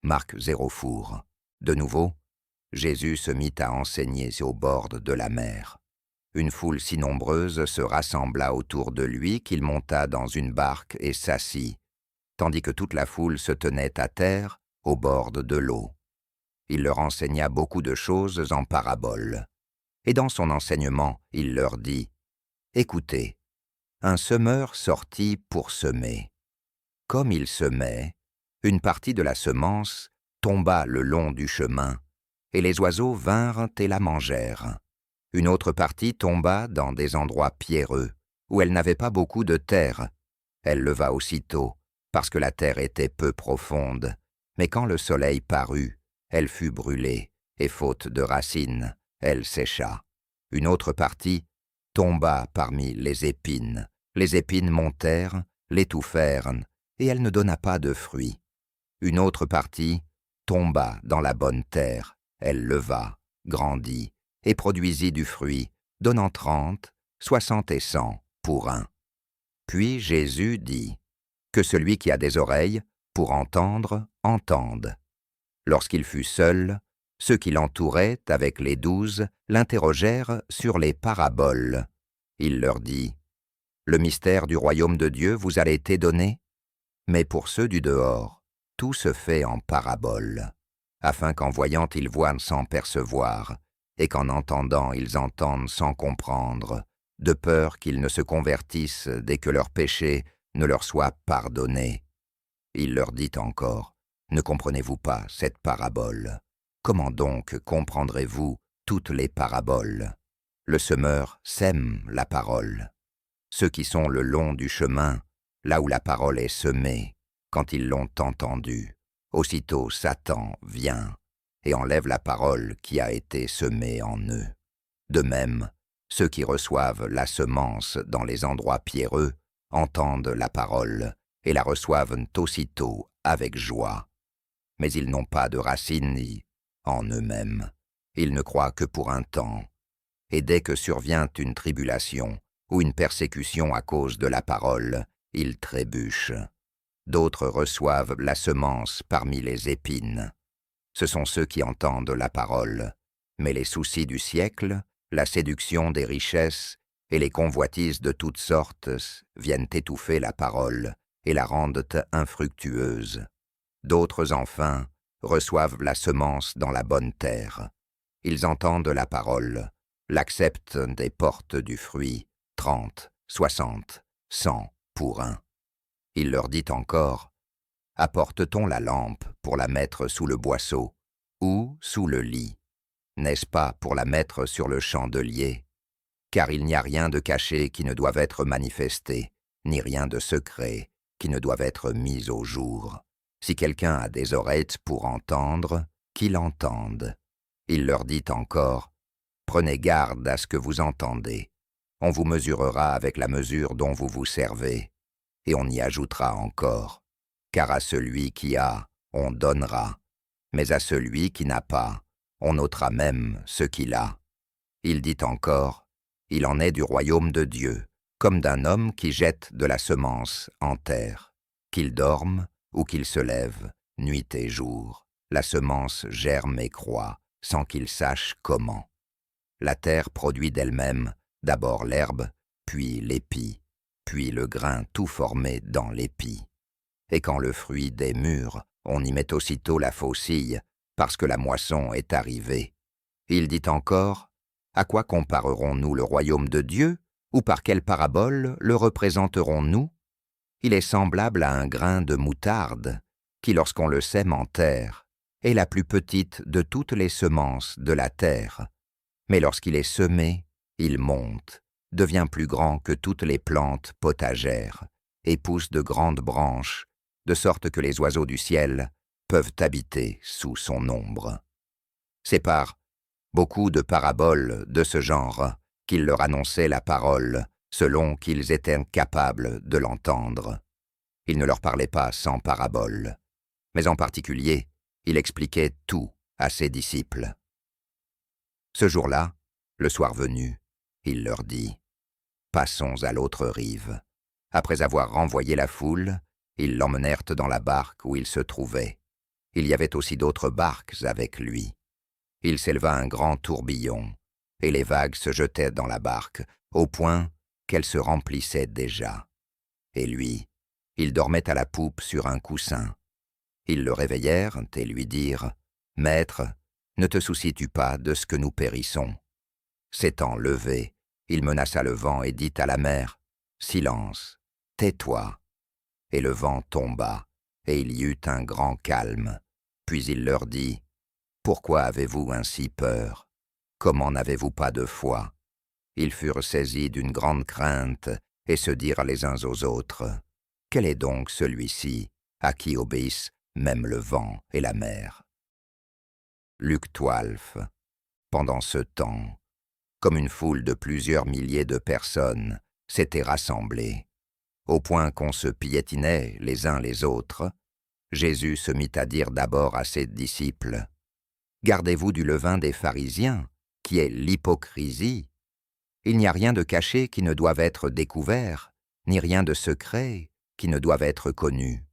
Marc 0 four. De nouveau, Jésus se mit à enseigner au bord de la mer. Une foule si nombreuse se rassembla autour de lui qu'il monta dans une barque et s'assit, tandis que toute la foule se tenait à terre, au bord de l'eau. Il leur enseigna beaucoup de choses en paraboles. Et dans son enseignement, il leur dit « Écoutez, un semeur sortit pour semer. Comme il semait, une partie de la semence tomba le long du chemin, et les oiseaux vinrent et la mangèrent. Une autre partie tomba dans des endroits pierreux, où elle n'avait pas beaucoup de terre. Elle leva aussitôt, parce que la terre était peu profonde. Mais quand le soleil parut, elle fut brûlée, et faute de racines, elle sécha. Une autre partie tomba parmi les épines. Les épines montèrent, l'étouffèrent, et elle ne donna pas de fruits. Une autre partie tomba dans la bonne terre. Elle leva, grandit, et produisit du fruit, donnant 30, 60 et 100 pour un. Puis Jésus dit, « Que celui qui a des oreilles, pour entendre, entende. » Lorsqu'il fut seul, ceux qui l'entouraient, avec les 12, l'interrogèrent sur les paraboles. Il leur dit, « Le mystère du royaume de Dieu vous a été donné, mais pour ceux du dehors, tout se fait en paraboles, afin qu'en voyant ils voient sans percevoir, et qu'en entendant ils entendent sans comprendre, de peur qu'ils ne se convertissent dès que leurs péchés ne leur soient pardonnés. » Il leur dit encore, « Ne comprenez-vous pas cette parabole? Comment donc comprendrez-vous toutes les paraboles? Le semeur sème la parole. Ceux qui sont le long du chemin, là où la parole est semée, quand ils l'ont entendue, aussitôt Satan vient et enlève la parole qui a été semée en eux. De même, ceux qui reçoivent la semence dans les endroits pierreux entendent la parole et la reçoivent aussitôt avec joie. Mais ils n'ont pas de racines en eux-mêmes. Ils ne croient que pour un temps. Et dès que survient une tribulation ou une persécution à cause de la parole, ils trébuchent. D'autres reçoivent la semence parmi les épines. Ce sont ceux qui entendent la parole, mais les soucis du siècle, la séduction des richesses et les convoitises de toutes sortes viennent étouffer la parole et la rendent infructueuse. D'autres, enfin, reçoivent la semence dans la bonne terre. Ils entendent la parole, l'acceptent et portent du fruit, 30, 60, 100 pour un. Il leur dit encore, « Apporte-t-on la lampe pour la mettre sous le boisseau ou sous le lit? N'est-ce pas pour la mettre sur le chandelier? Car il n'y a rien de caché qui ne doive être manifesté, ni rien de secret qui ne doive être mis au jour. Si quelqu'un a des oreilles pour entendre, qu'il entende. » Il leur dit encore, « Prenez garde à ce que vous entendez. On vous mesurera avec la mesure dont vous vous servez, et on y ajoutera encore. Car à celui qui a, on donnera, mais à celui qui n'a pas, on ôtera même ce qu'il a. » Il dit encore, « Il en est du royaume de Dieu, comme d'un homme qui jette de la semence en terre. Qu'il dorme ou qu'il se lève, nuit et jour, la semence germe et croît, sans qu'il sache comment. La terre produit d'elle-même d'abord l'herbe, puis l'épi, puis le grain tout formé dans l'épi. Et quand le fruit est mûr, on y met aussitôt la faucille, parce que la moisson est arrivée. » Il dit encore, « À quoi comparerons-nous le royaume de Dieu, ou par quelle parabole le représenterons-nous? Il est semblable à un grain de moutarde, qui lorsqu'on le sème en terre, est la plus petite de toutes les semences de la terre. Mais lorsqu'il est semé, il monte, devient plus grand que toutes les plantes potagères, et pousse de grandes branches, de sorte que les oiseaux du ciel peuvent habiter sous son ombre. » C'est par beaucoup de paraboles de ce genre qu'il leur annonçait la parole, selon qu'ils étaient capables de l'entendre. Il ne leur parlait pas sans paraboles, mais en particulier, il expliquait tout à ses disciples. Ce jour-là, le soir venu, il leur dit, « Passons à l'autre rive. » Après avoir renvoyé la foule, ils l'emmenèrent dans la barque où il se trouvait. Il y avait aussi d'autres barques avec lui. Il s'éleva un grand tourbillon, et les vagues se jetaient dans la barque, au point qu'elle se remplissait déjà. Et lui, il dormait à la poupe sur un coussin. Ils le réveillèrent et lui dirent « Maître, ne te soucies-tu pas de ce que nous périssons ?» S'étant levé, il menaça le vent et dit à la mer « Silence, tais-toi !» Et le vent tomba, et il y eut un grand calme. Puis il leur dit « Pourquoi avez-vous ainsi peur? Comment n'avez-vous pas de foi ?» Ils furent saisis d'une grande crainte et se dirent les uns aux autres « Quel est donc celui-ci à qui obéissent même le vent et la mer ?» Luc 12. Pendant ce temps, comme une foule de plusieurs milliers de personnes s'était rassemblée, au point qu'on se piétinait les uns les autres, Jésus se mit à dire d'abord à ses disciples « Gardez-vous du levain des pharisiens, qui est l'hypocrisie. Il n'y a rien de caché qui ne doive être découvert, ni rien de secret qui ne doive être connu.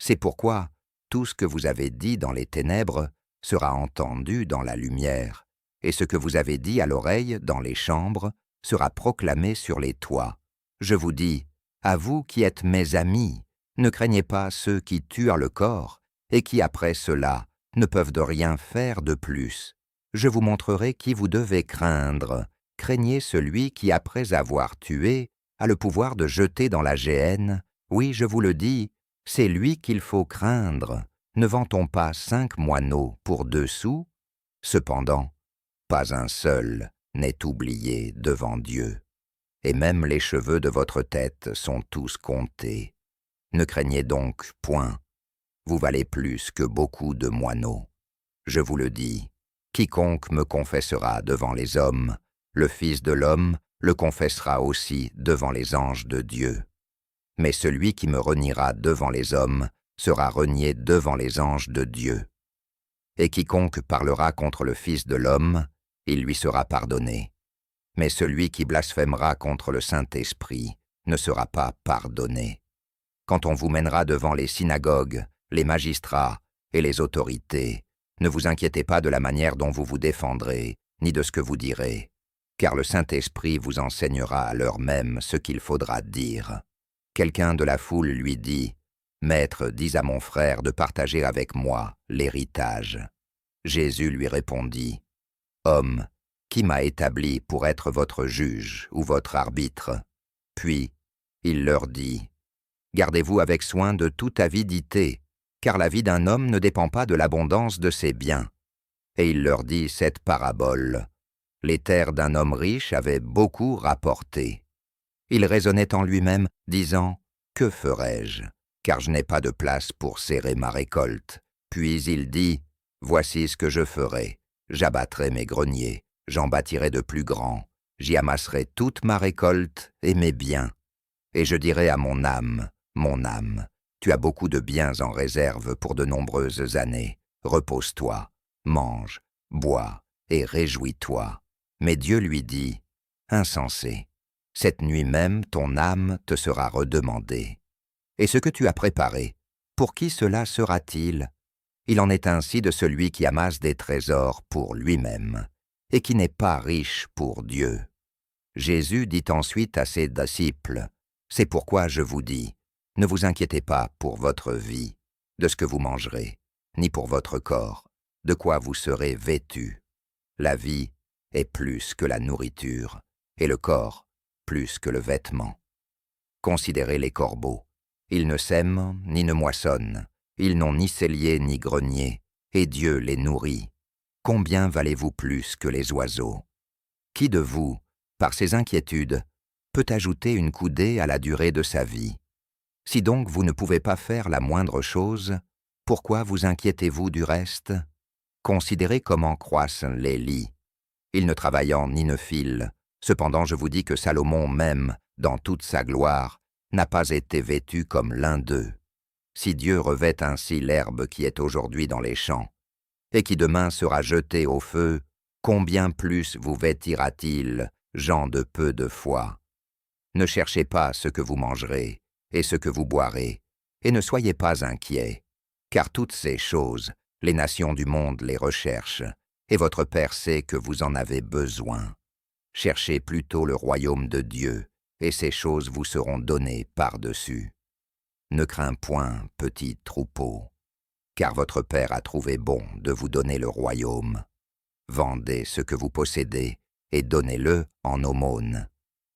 C'est pourquoi tout ce que vous avez dit dans les ténèbres sera entendu dans la lumière, et ce que vous avez dit à l'oreille dans les chambres sera proclamé sur les toits. Je vous dis, à vous qui êtes mes amis, ne craignez pas ceux qui tuent le corps, et qui après cela ne peuvent de rien faire de plus. Je vous montrerai qui vous devez craindre. Craignez celui qui, après avoir tué, a le pouvoir de jeter dans la géhenne. Oui, je vous le dis, c'est lui qu'il faut craindre. Ne vend-on pas 5 moineaux pour 2 sous? Cependant, pas un seul n'est oublié devant Dieu. Et même les cheveux de votre tête sont tous comptés. Ne craignez donc point. Vous valez plus que beaucoup de moineaux. Je vous le dis, quiconque me confessera devant les hommes, le Fils de l'homme le confessera aussi devant les anges de Dieu. Mais celui qui me reniera devant les hommes sera renié devant les anges de Dieu. Et quiconque parlera contre le Fils de l'homme, il lui sera pardonné. Mais celui qui blasphémera contre le Saint-Esprit ne sera pas pardonné. Quand on vous mènera devant les synagogues, les magistrats et les autorités, ne vous inquiétez pas de la manière dont vous vous défendrez, ni de ce que vous direz, car le Saint-Esprit vous enseignera à l'heure même ce qu'il faudra dire. Quelqu'un de la foule lui dit « Maître, dis à mon frère de partager avec moi l'héritage. » Jésus lui répondit « Homme, qui m'a établi pour être votre juge ou votre arbitre ?» Puis il leur dit « Gardez-vous avec soin de toute avidité, car la vie d'un homme ne dépend pas de l'abondance de ses biens. » Et il leur dit cette parabole. Les terres d'un homme riche avaient beaucoup rapporté. Il raisonnait en lui-même, disant « Que ferai-je, car je n'ai pas de place pour serrer ma récolte. » Puis il dit « Voici ce que je ferai. J'abattrai mes greniers, j'en bâtirai de plus grands, j'y amasserai toute ma récolte et mes biens. Et je dirai à mon âme, tu as beaucoup de biens en réserve pour de nombreuses années. Repose-toi, mange, bois et réjouis-toi. » Mais Dieu lui dit « Insensé, cette nuit même ton âme te sera redemandée. Et ce que tu as préparé, pour qui cela sera-t-il? Il en est ainsi de celui qui amasse des trésors pour lui-même, et qui n'est pas riche pour Dieu. » Jésus dit ensuite à ses disciples « C'est pourquoi je vous dis, ne vous inquiétez pas pour votre vie, de ce que vous mangerez, ni pour votre corps, de quoi vous serez vêtus. La vie est plus que la nourriture, et le corps plus que le vêtement. Considérez les corbeaux. Ils ne sèment ni ne moissonnent, ils n'ont ni cellier ni grenier, et Dieu les nourrit. Combien valez-vous plus que les oiseaux? Qui de vous, par ses inquiétudes, peut ajouter une coudée à la durée de sa vie? Si donc vous ne pouvez pas faire la moindre chose, pourquoi vous inquiétez-vous du reste? Considérez comment croissent les lys. Ils ne travaillant ni ne filent. Cependant je vous dis que Salomon même, dans toute sa gloire, n'a pas été vêtu comme l'un d'eux. Si Dieu revêt ainsi l'herbe qui est aujourd'hui dans les champs, et qui demain sera jetée au feu, combien plus vous vêtira-t-il, gens de peu de foi? Ne cherchez pas ce que vous mangerez, et ce que vous boirez, et ne soyez pas inquiets, Car toutes ces choses, les nations du monde les recherchent, et votre Père sait que vous en avez besoin. Cherchez plutôt le royaume de Dieu, et ces choses vous seront données par-dessus. Ne crains point, petit troupeau, car votre Père a trouvé bon de vous donner le royaume. Vendez ce que vous possédez, et donnez-le en aumône.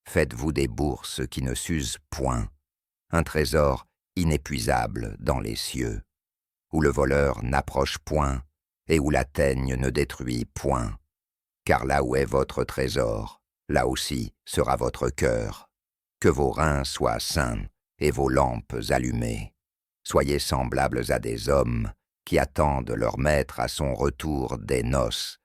Faites-vous des bourses qui ne s'usent point, un trésor inépuisable dans les cieux, où le voleur n'approche point, et où la teigne ne détruit point. Car là où est votre trésor, là aussi sera votre cœur. Que vos reins soient sains et vos lampes allumées. Soyez semblables à des hommes qui attendent leur maître à son retour des noces,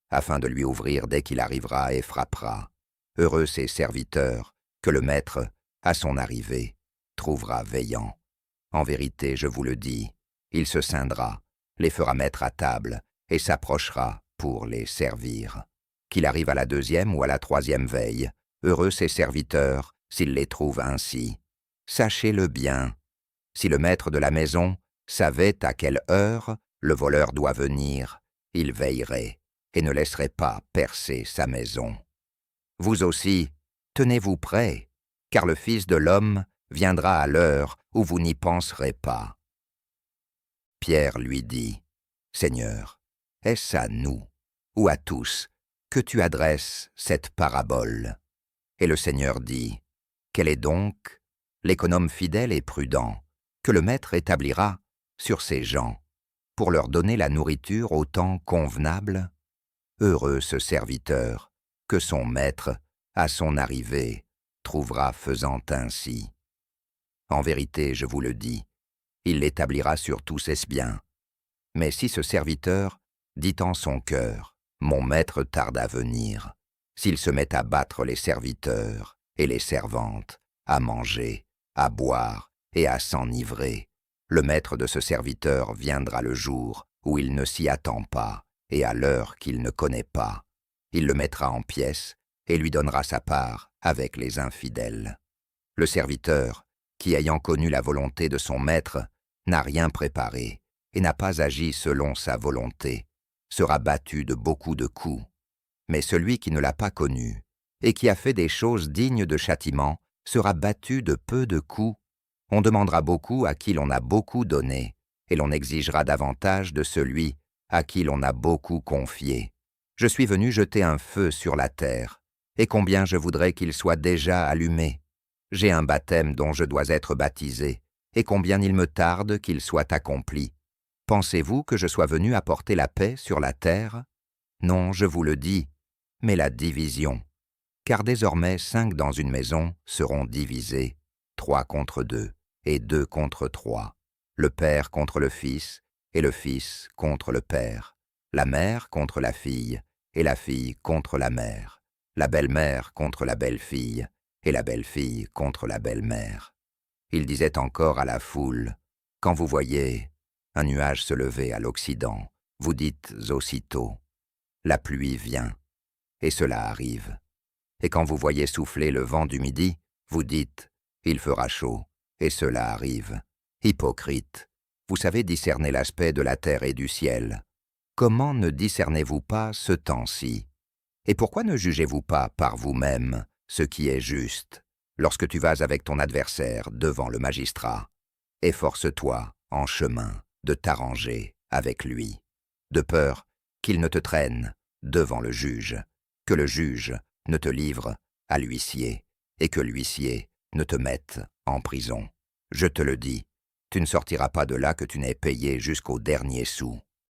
afin de lui ouvrir dès qu'il arrivera et frappera. Heureux ces serviteurs que le maître, à son arrivée, trouvera veillant. En vérité, je vous le dis, il se scindra, les fera mettre à table et s'approchera pour les servir. Qu'il arrive à la 2e ou à la 3e veille, heureux ses serviteurs s'il les trouve ainsi. Sachez-le bien, si le maître de la maison savait à quelle heure le voleur doit venir, il veillerait et ne laisserait pas percer sa maison. Vous aussi, tenez-vous prêts, car le Fils de l'homme viendra à l'heure où vous n'y penserez pas. Pierre lui dit, « Seigneur, est-ce à nous, ou à tous, que tu adresses cette parabole ?» Et le Seigneur dit, « Quel est donc l'économe fidèle et prudent que le maître établira sur ses gens pour leur donner la nourriture au temps convenable? Heureux ce serviteur que son maître, à son arrivée, trouvera faisant ainsi. En vérité, je vous le dis, il l'établira sur tous ses biens. Mais si ce serviteur dit en son cœur, « Mon maître tarde à venir », s'il se met à battre les serviteurs et les servantes, à manger, à boire et à s'enivrer, le maître de ce serviteur viendra le jour où il ne s'y attend pas et à l'heure qu'il ne connaît pas. Il le mettra en pièces et lui donnera sa part avec les infidèles. Le serviteur, qui ayant connu la volonté de son maître, n'a rien préparé et n'a pas agi selon sa volonté, sera battu de beaucoup de coups. Mais celui qui ne l'a pas connu et qui a fait des choses dignes de châtiment sera battu de peu de coups. On demandera beaucoup à qui l'on a beaucoup donné, et l'on exigera davantage de celui à qui l'on a beaucoup confié. Je suis venu jeter un feu sur la terre, et combien je voudrais qu'il soit déjà allumé. J'ai un baptême dont je dois être baptisé, et combien il me tarde qu'il soit accompli. Pensez-vous que je sois venu apporter la paix sur la terre? Non, je vous le dis, mais la division. Car désormais 5 dans une maison seront divisés, 3 contre 2, et 2 contre 3, le père contre le fils, et le fils contre le père, la mère contre la fille, et la fille contre la mère, la belle-mère contre la belle-fille, et la belle-fille contre la belle-mère. Il disait encore à la foule, « Quand vous voyez un nuage se lever à l'Occident, vous dites aussitôt, « La pluie vient », et cela arrive. Et quand vous voyez souffler le vent du midi, vous dites, « Il fera chaud », et cela arrive. Hypocrite, vous savez discerner l'aspect de la terre et du ciel. Comment ne discernez-vous pas ce temps-ci? Et pourquoi ne jugez-vous pas par vous-même ce qui est juste? Lorsque tu vas avec ton adversaire devant le magistrat, efforce-toi, en chemin, de t'arranger avec lui, de peur qu'il ne te traîne devant le juge, que le juge ne te livre à l'huissier, et que l'huissier ne te mette en prison. Je te le dis, tu ne sortiras pas de là que tu n'aies payé jusqu'au dernier sou.